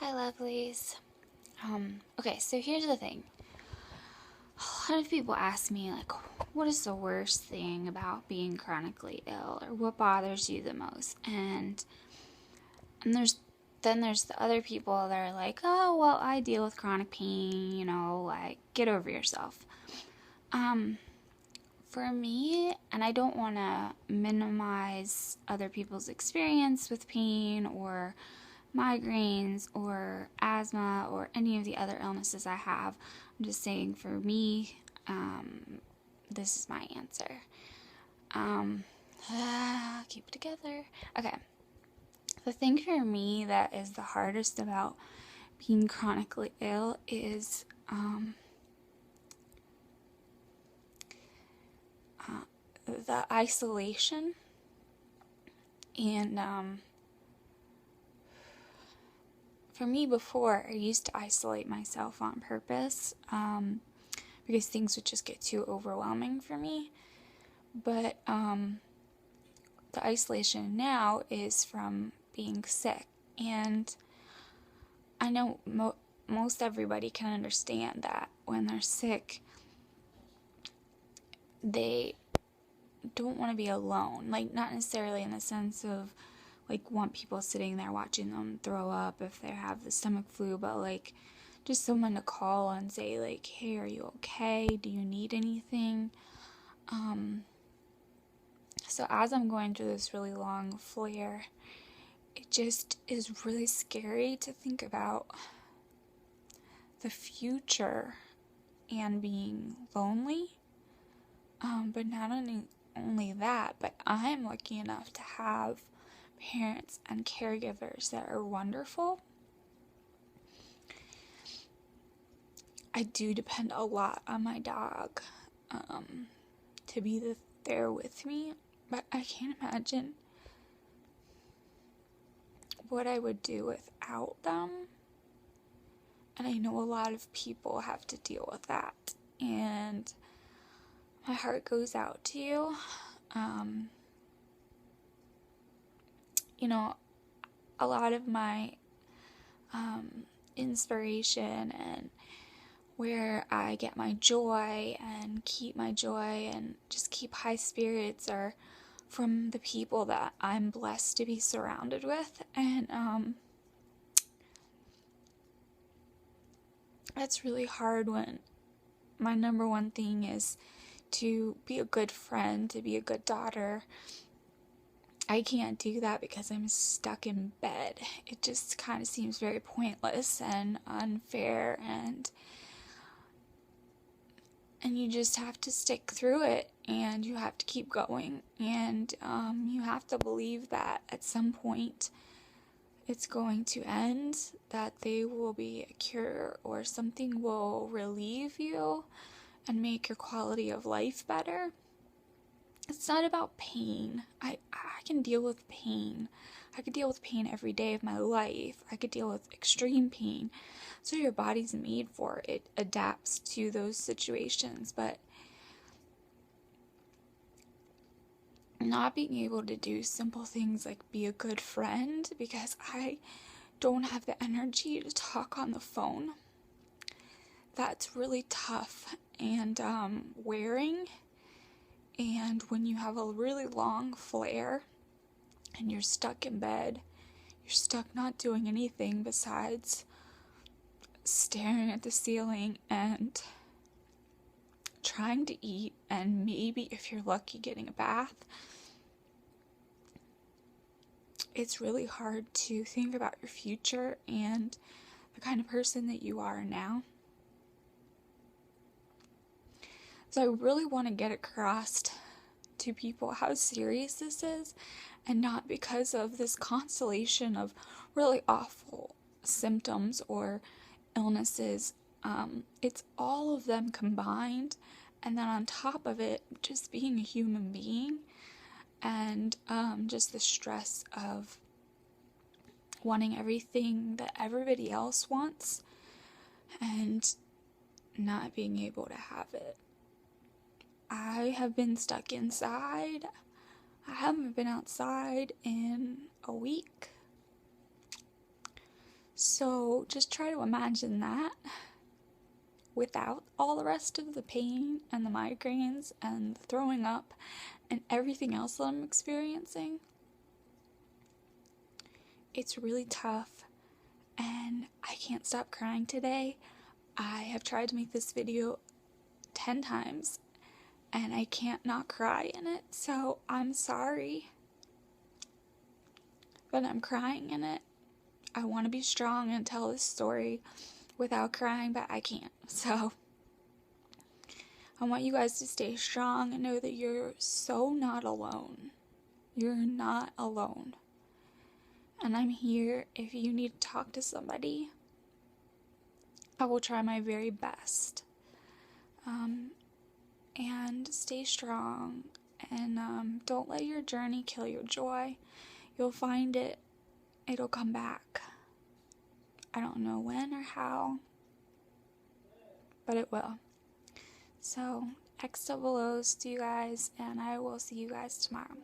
Hi, lovelies. Okay, so here's the thing. A lot of people ask me, like, what is the worst thing about being chronically ill, or what bothers you the most? And there's the other people that are like, oh, well, I deal with chronic pain, like, get over yourself. For me, and I don't want to minimize other people's experience with pain or migraines or asthma or any of the other illnesses I have. I'm just saying, for me, this is my answer. Keep it together. Okay. The thing for me that is the hardest about being chronically ill is the isolation. And for me, before, I used to isolate myself on purpose because things would just get too overwhelming for me. But the isolation now is from being sick. And I know most everybody can understand that when they're sick, they don't want to be alone. Like, not necessarily in the sense of, like, want people sitting there watching them throw up if they have the stomach flu, but, like, just someone to call and say, like, hey, are you okay? Do you need anything? So as I'm going through this really long flare, it just is really scary to think about the future and being lonely. But not only that, but I'm lucky enough to have parents and caregivers that are wonderful. I do depend a lot on my dog to be there with me, but I can't imagine what I would do without them. And I know a lot of people have to deal with that, and my heart goes out to you. A lot of my inspiration and where I get my joy and keep my joy and just keep high spirits are from the people that I'm blessed to be surrounded with. And that's really hard when my number one thing is to be a good friend, to be a good daughter. I can't do that because I'm stuck in bed. It just kind of seems very pointless and unfair, and you just have to stick through it, and you have to keep going, and you have to believe that at some point it's going to end, that there will be a cure or something will relieve you and make your quality of life better. It's not about pain. I can deal with pain. I could deal with pain every day of my life. I could deal with extreme pain. So your body's made for it. It adapts to those situations. But not being able to do simple things like be a good friend, because I don't have the energy to talk on the phone, that's really tough and wearing. And when you have a really long flare and you're stuck in bed, you're stuck not doing anything besides staring at the ceiling and trying to eat, and maybe, if you're lucky, getting a bath. It's really hard to think about your future and the kind of person that you are now. So I really want to get across to people how serious this is, and not because of this constellation of really awful symptoms or illnesses. It's all of them combined, and then on top of it, just being a human being, and just the stress of wanting everything that everybody else wants and not being able to have it. I have been stuck inside. I haven't been outside in a week. So just try to imagine that without all the rest of the pain and the migraines and the throwing up and everything else that I'm experiencing. It's really tough, and I can't stop crying today. I have tried to make this video 10 times, and I can't not cry in it, so I'm sorry. But I'm crying in it. I want to be strong and tell this story without crying, but I can't. So I want you guys to stay strong and know that you're so not alone. You're not alone. And I'm here if you need to talk to somebody. I will try my very best. And stay strong. And don't let your journey kill your joy. You'll find it. It'll come back. I don't know when or how, but it will. So, X double O's to you guys, and I will see you guys tomorrow.